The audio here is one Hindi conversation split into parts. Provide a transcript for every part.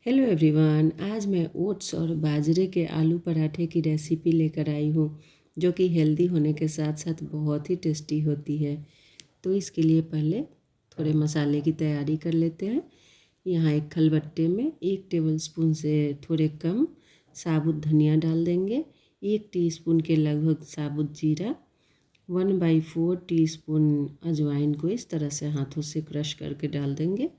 Hello everyone. आज मैं ओट्स और बाजरे के आलू पराठे की रेसिपी लेकर आई हूँ, जो कि हेल्दी होने के साथ साथ बहुत ही टेस्टी होती है। तो इसके लिए पहले थोड़े मसाले की तैयारी कर लेते हैं। यहाँ एक खलबट्टे में 1 टेबलस्पून से थोड़े कम साबुत धनिया डाल देंगे, 1 टीस्पून के लगभग साबुत जीरा, 1/4 टीस्पून अजवाइन को इस तरह से हाथों से क्रश करके डाल देंगे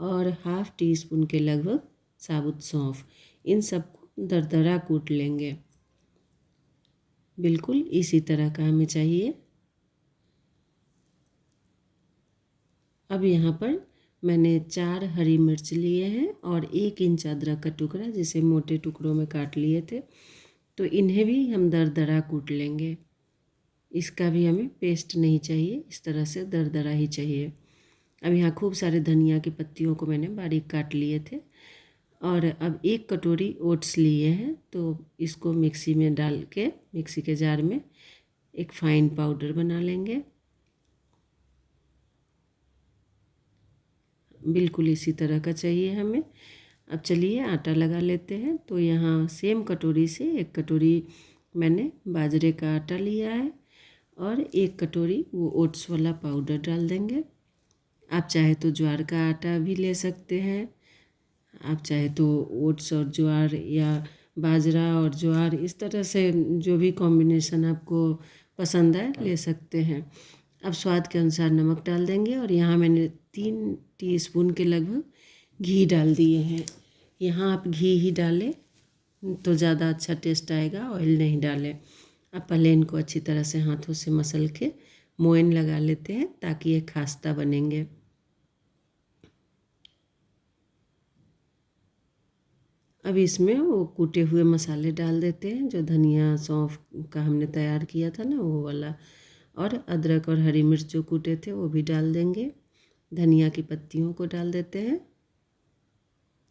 और हाफ़ टी स्पून के लगभग साबुत सौंफ। इन सबको दरदरा कूट लेंगे। बिल्कुल इसी तरह का हमें चाहिए। अब यहाँ पर मैंने 4 हरी मिर्च लिए हैं और 1 इंच अदरक का टुकड़ा, जिसे मोटे टुकड़ों में काट लिए थे। तो इन्हें भी हम दरदरा कूट लेंगे। इसका भी हमें पेस्ट नहीं चाहिए, इस तरह से दरदरा ही चाहिए। अब यहाँ खूब सारे धनिया की पत्तियों को मैंने बारीक काट लिए थे और अब 1 कटोरी ओट्स लिए हैं, तो इसको मिक्सी में डाल के मिक्सी के जार में एक फाइन पाउडर बना लेंगे। बिल्कुल इसी तरह का चाहिए हमें। अब चलिए आटा लगा लेते हैं। तो यहाँ सेम कटोरी से 1 कटोरी मैंने बाजरे का आटा लिया है और 1 कटोरी वो ओट्स वाला पाउडर डाल देंगे। आप चाहे तो ज्वार का आटा भी ले सकते हैं, आप चाहे तो ओट्स और ज्वार या बाजरा और ज्वार, इस तरह से जो भी कॉम्बिनेशन आपको पसंद आए ले सकते हैं। अब स्वाद के अनुसार नमक डाल देंगे और यहाँ मैंने 3 टीस्पून के लगभग घी डाल दिए हैं। यहाँ आप घी ही डालें तो ज़्यादा अच्छा टेस्ट आएगा, ऑयल नहीं डालें। अब पहले इनको अच्छी तरह से हाथों से मसल के मोयन लगा लेते हैं ताकि ये खास्ता बनेंगे। अब इसमें वो कूटे हुए मसाले डाल देते हैं, जो धनिया सौंफ का हमने तैयार किया था ना, वो वाला, और अदरक और हरी मिर्च जो कूटे थे वो भी डाल देंगे। धनिया की पत्तियों को डाल देते हैं।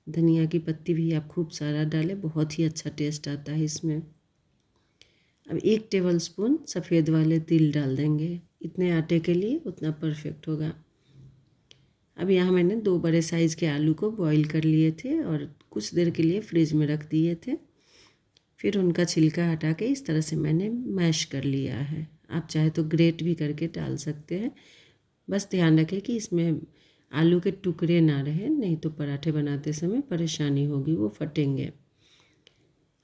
धनिया की पत्ती भी आप खूब सारा डालें, बहुत ही अच्छा टेस्ट आता है इसमें। अब 1 टेबलस्पून सफ़ेद वाले तिल डाल देंगे। इतने आटे के लिए उतना परफेक्ट होगा। अब यहाँ मैंने 2 बड़े साइज़ के आलू को बॉईल कर लिए थे और कुछ देर के लिए फ्रिज में रख दिए थे। फिर उनका छिलका हटा के इस तरह से मैंने मैश कर लिया है। आप चाहे तो ग्रेट भी करके डाल सकते हैं। बस ध्यान रखें कि इसमें आलू के टुकड़े ना रहें, नहीं तो पराठे बनाते समय परेशानी होगी, वो फटेंगे।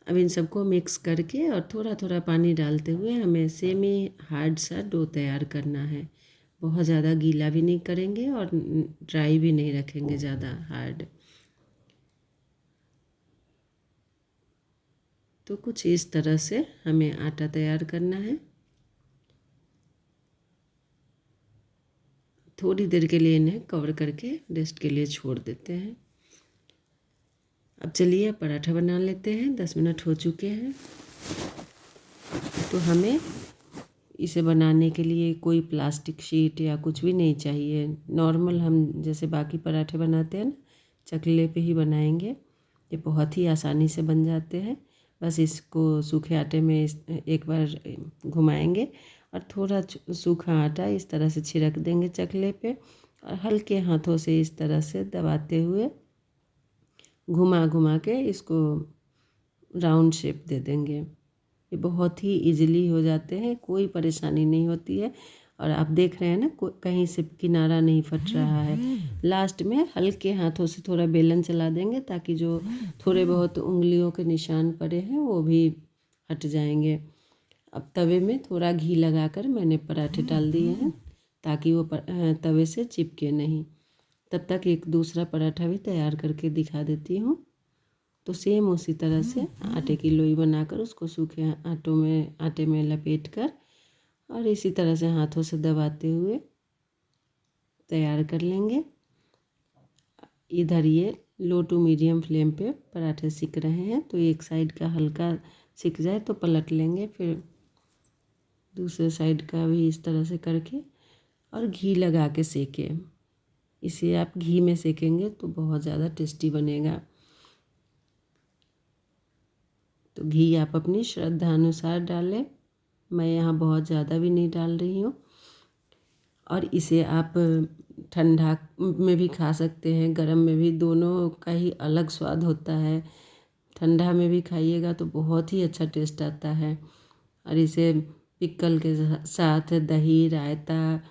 अब इन सबको मिक्स करके और थोड़ा थोड़ा पानी डालते हुए हमें सेमी हार्ड सा डो तैयार करना है। बहुत ज़्यादा गीला भी नहीं करेंगे और ड्राई भी नहीं रखेंगे ज़्यादा हार्ड। तो कुछ इस तरह से हमें आटा तैयार करना है। थोड़ी देर के लिए इन्हें कवर करके रेस्ट के लिए छोड़ देते हैं। अब चलिए पराठा बना लेते हैं। 10 मिनट हो चुके हैं। तो हमें इसे बनाने के लिए कोई प्लास्टिक शीट या कुछ भी नहीं चाहिए। नॉर्मल हम जैसे बाकी पराठे बनाते हैं ना, चकले पे ही बनाएंगे। ये बहुत ही आसानी से बन जाते हैं। बस इसको सूखे आटे में एक बार घुमाएंगे और थोड़ा सूखा आटा इस तरह से छिड़क देंगे चकले पे और हल्के हाथों से इस तरह से दबाते हुए घुमा घुमा के इसको राउंड शेप दे देंगे। ये बहुत ही इजीली हो जाते हैं, कोई परेशानी नहीं होती है। और आप देख रहे हैं ना, कहीं से किनारा नहीं फट रहा है। लास्ट में हल्के हाथों से थोड़ा बेलन चला देंगे ताकि जो थोड़े बहुत उंगलियों के निशान पड़े हैं वो भी हट जाएंगे। अब तवे में थोड़ा घी लगाकर मैंने पराठे डाल दिए हैं ताकि वो तवे से चिपके नहीं। तब तक एक दूसरा पराठा भी तैयार करके दिखा देती हूँ। तो सेम उसी तरह से आटे की लोई बनाकर उसको सूखे आटे में लपेट कर और इसी तरह से हाथों से दबाते हुए तैयार कर लेंगे। इधर ये लो टू मीडियम फ्लेम पे पराठे सिक रहे हैं, तो एक साइड का हल्का सिक जाए तो पलट लेंगे, फिर दूसरे साइड का भी इस तरह से करके और घी लगा के सेकें। इसे आप घी में सेकेंगे तो बहुत ज़्यादा टेस्टी बनेगा। तो घी आप अपनी श्रद्धा अनुसार डालें। मैं यहाँ बहुत ज़्यादा भी नहीं डाल रही हूँ। और इसे आप ठंडा में भी खा सकते हैं, गरम में भी, दोनों का ही अलग स्वाद होता है। ठंडा में भी खाइएगा तो बहुत ही अच्छा टेस्ट आता है। और इसे पिकल के साथ दही रायता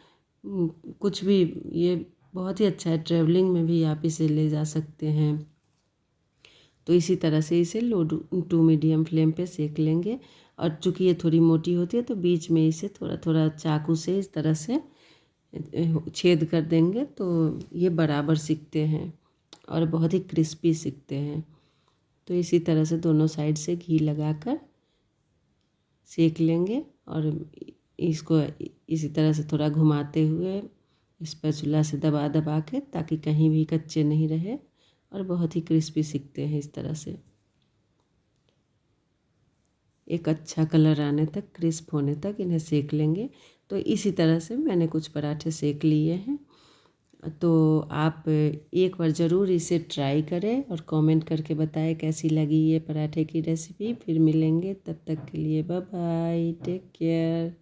कुछ भी, ये बहुत ही अच्छा है। ट्रैवलिंग में भी आप इसे ले जा सकते हैं। तो इसी तरह से इसे लो टू मीडियम फ्लेम पे सेक लेंगे। और चूँकि ये थोड़ी मोटी होती है तो बीच में इसे थोड़ा थोड़ा चाकू से इस तरह से छेद कर देंगे तो ये बराबर सिकते हैं और बहुत ही क्रिस्पी सिकते हैं। तो इसी तरह से दोनों साइड से घी लगाकर सेक लेंगे और इसको इसी तरह से थोड़ा घुमाते हुए स्पैचुला से दबा दबा के, ताकि कहीं भी कच्चे नहीं रहे और बहुत ही क्रिस्पी सिकते हैं। इस तरह से एक अच्छा कलर आने तक, क्रिस्प होने तक इन्हें सेक लेंगे। तो इसी तरह से मैंने कुछ पराठे सेक लिए हैं। तो आप एक बार ज़रूर इसे ट्राई करें और कमेंट करके बताएं कैसी लगी ये पराठे की रेसिपी। फिर मिलेंगे, तब तक के लिए बाय बाय, टेक केयर।